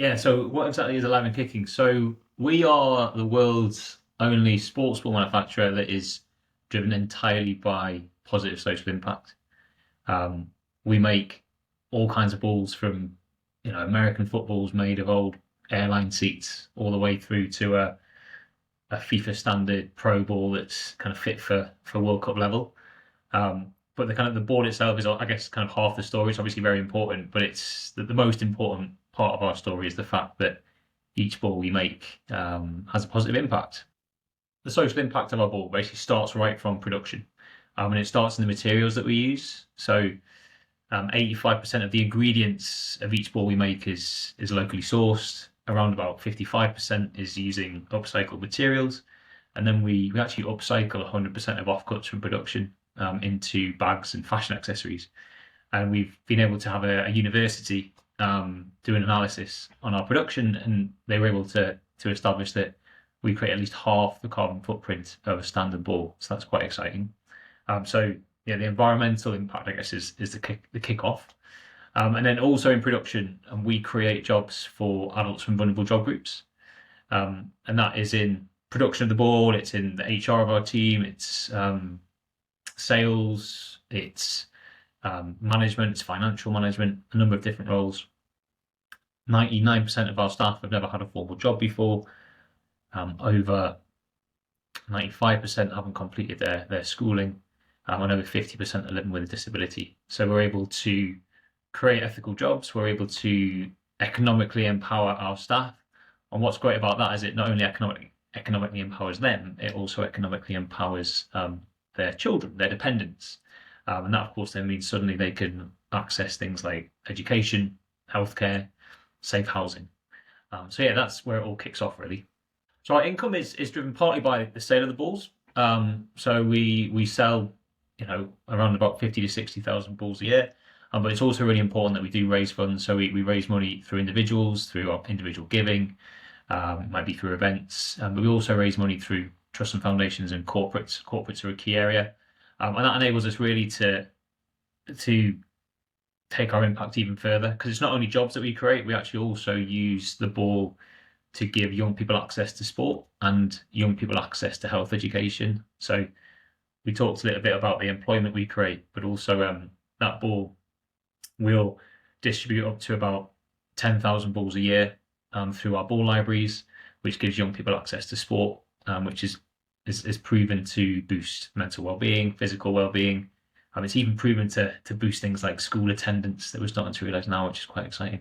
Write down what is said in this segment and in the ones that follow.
Yeah, so what exactly is Alive and Kicking? So we are the world's only sports ball manufacturer that is driven entirely by positive social impact. Um, we make all kinds of balls from, American footballs made of old airline seats all the way through to a FIFA standard pro ball that's kind of fit for World Cup level. But the kind of the ball itself is, I guess, kind of half the story. It's obviously very important, but it's the most important part of our story is the fact that each ball we make has a positive impact. The social impact of our ball basically starts right from production, and it starts in the materials that we use. So 85% of the ingredients of each ball we make is locally sourced. Around about 55% is using upcycled materials, and then we actually upcycle 100% of offcuts from production into bags and fashion accessories. And we've been able to have a university do an analysis on our production, and they were able to establish that we create at least half the carbon footprint of a standard ball. So that's quite exciting. So yeah, the environmental impact, I guess, is the kickoff. And then also in production, and we create jobs for adults from vulnerable job groups. And that is in production of the ball, it's in the HR of our team, it's sales, it's management, it's financial management, a number of different roles. 99% of our staff have never had a formal job before. Over 95% haven't completed their schooling, and over 50% are living with a disability. So we're able to create ethical jobs, we're able to economically empower our staff. And what's great about that is it not only economically empowers them, it also economically empowers their children, their dependents. And that, of course, then means suddenly they can access things like education, healthcare, safe housing. So yeah, that's where it all kicks off, really. So our income is driven partly by the sale of the balls. So we sell, around about 50 to 60,000 balls a year. But it's also really important that we do raise funds. So we raise money through individuals, through our individual giving, it might be through events, but we also raise money through trusts and foundations and corporates. Corporates are a key area, and that enables us really to take our impact even further, because it's not only jobs that we create, we actually also use the ball to give young people access to sport and young people access to health education. So we talked a little bit about the employment we create, but also that ball we'll distribute up to about 10,000 balls a year through our ball libraries, which gives young people access to sport, which is proven to boost mental well-being, physical well-being. It's even proven to boost things like school attendance that we're starting to realise now, which is quite exciting.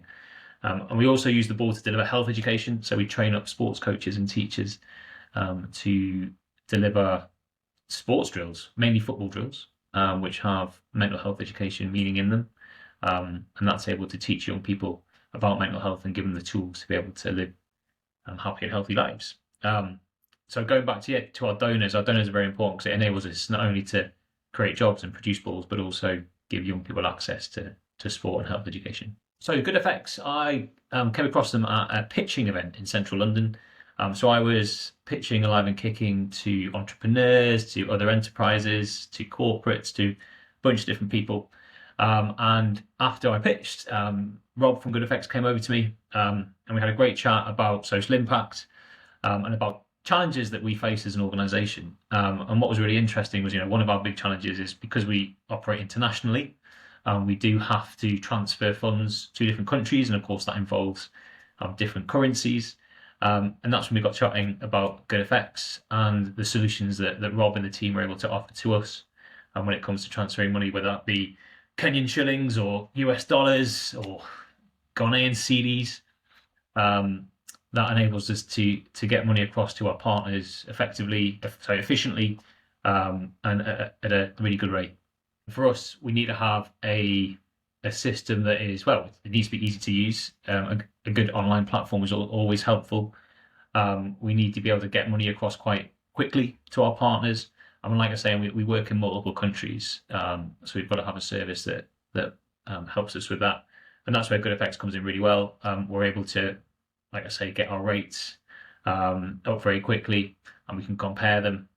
And we also use the ball to deliver health education. So we train up sports coaches and teachers to deliver sports drills, mainly football drills, which have mental health education meaning in them. And that's able to teach young people about mental health and give them the tools to be able to live happy and healthy lives. So going back to our donors are very important because it enables us not only to create jobs and produce balls, but also give young people access to sport and health education. So GoodFX, I came across them at a pitching event in central London. So I was pitching Alive and Kicking to entrepreneurs, to other enterprises, to corporates, to a bunch of different people. And after I pitched, Rob from GoodFX came over to me, and we had a great chat about social impact and about challenges that we face as an organisation. And what was really interesting was, one of our big challenges is because we operate internationally, we do have to transfer funds to different countries, and of course that involves different currencies. And that's when we got chatting about GoodFX and the solutions that Rob and the team were able to offer to us. And when it comes to transferring money, whether that be Kenyan shillings or US dollars or Ghanaian cedis, that enables us to get money across to our partners efficiently, and at a really good rate. For us, we need to have a system that is, it needs to be easy to use. A good online platform is always helpful. We need to be able to get money across quite quickly to our partners. I mean, like I say, we work in multiple countries, so we've got to have a service that helps us with that. And that's where GoodFX comes in really well. We're able to, like I say, get our rates up very quickly, and we can compare them,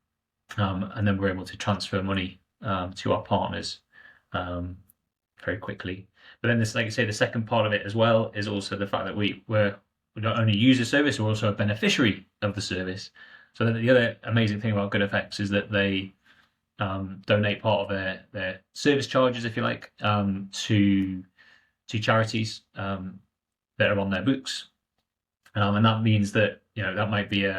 and then we're able to transfer money to our partners very quickly. But then like I say, the second part of it as well is also the fact that we're we not only use the service, we're also a beneficiary of the service. So the other amazing thing about GoodFX is that they donate part of their service charges, if you like, to charities that are on their books, and that means that that might be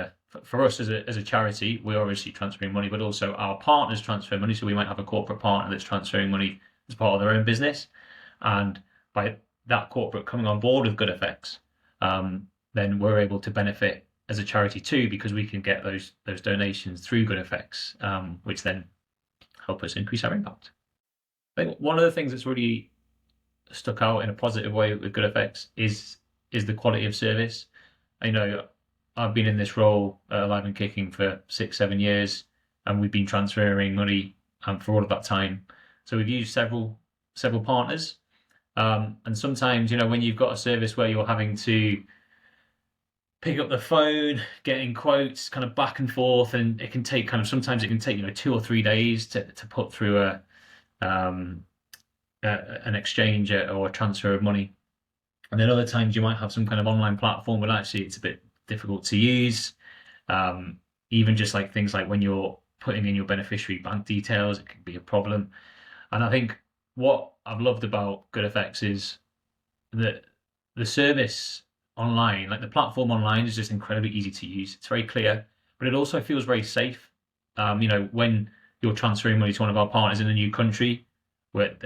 for us as a charity, we're obviously transferring money, but also our partners transfer money. So we might have a corporate partner that's transferring money as part of their own business, and by that corporate coming on board with GoodFX, then we're able to benefit as a charity too, because we can get those donations through GoodFX, which then help us increase our impact. I think one of the things that's really stuck out in a positive way with GoodFX is the quality of service. I've been in this role Alive and Kicking for 6-7 years, and we've been transferring money for all of that time. So we've used several partners, and sometimes when you've got a service where you're having to pick up the phone, getting quotes, kind of back and forth, and it can take sometimes it can take 2 or 3 days to put through an exchange or a transfer of money. And then other times you might have some kind of online platform, but actually it's a bit difficult to use. Even just like things like when you're putting in your beneficiary bank details, it can be a problem. And I think what I've loved about GoodFX is that the service online, like the platform online, is just incredibly easy to use. It's very clear, but it also feels very safe. When you're transferring money to one of our partners in a new country, where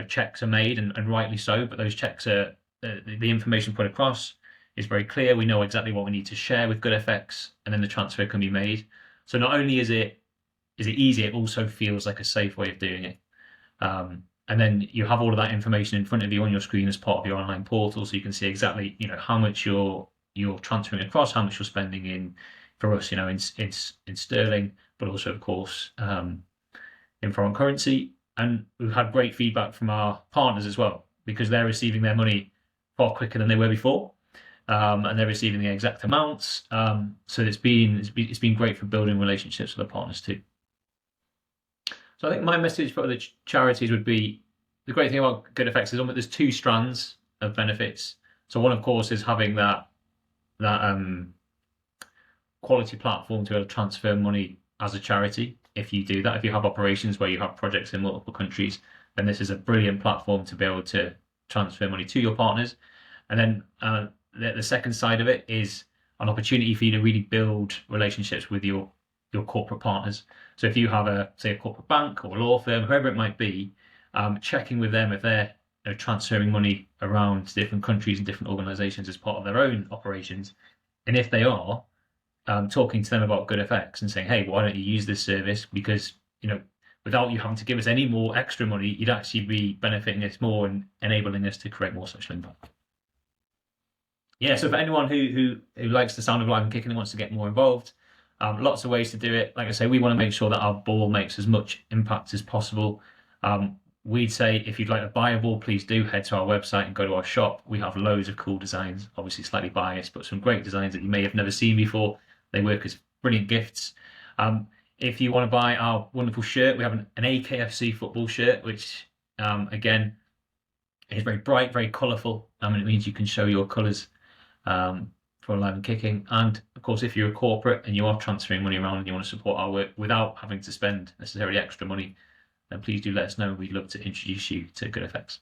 checks are made, and rightly so, but those checks are the information put across is very clear. We know exactly what we need to share with GoodFX, and then the transfer can be made. So not only is it easy, it also feels like a safe way of doing it. And then you have all of that information in front of you on your screen as part of your online portal, so you can see exactly how much you're transferring across, how much you're spending in, for us, in sterling, but also of course in foreign currency. And we've had great feedback from our partners as well, because they're receiving their money far quicker than they were before, and they're receiving the exact amounts. So it's been great for building relationships with the partners too. So I think my message for the charities would be, the great thing about GoodFX is there's 2 strands of benefits. So one, of course, is having that quality platform to be able to transfer money as a charity. If you do that, if you have operations where you have projects in multiple countries, then this is a brilliant platform to be able to transfer money to your partners. And then the second side of it is an opportunity for you to really build relationships with your corporate partners. So if you have say a corporate bank or a law firm, whoever it might be, checking with them if they're transferring money around different countries and different organizations as part of their own operations. And if they are, talking to them about GoodFX and saying, hey, why don't you use this service? Because without you having to give us any more extra money, you'd actually be benefiting us more and enabling us to create more social impact. Yeah, so for anyone who likes the sound of Live and Kicking and wants to get more involved, lots of ways to do it. Like I say, we want to make sure that our ball makes as much impact as possible. We'd say if you'd like to buy a ball, please do head to our website and go to our shop. We have loads of cool designs, obviously slightly biased, but some great designs that you may have never seen before. They work as brilliant gifts. If you want to buy our wonderful shirt, we have an AKFC football shirt, which again is very bright, very colourful. It means you can show your colours for Live and Kicking. And of course, if you're a corporate and you are transferring money around and you want to support our work without having to spend necessarily extra money, then please do let us know. We'd love to introduce you to GoodFX.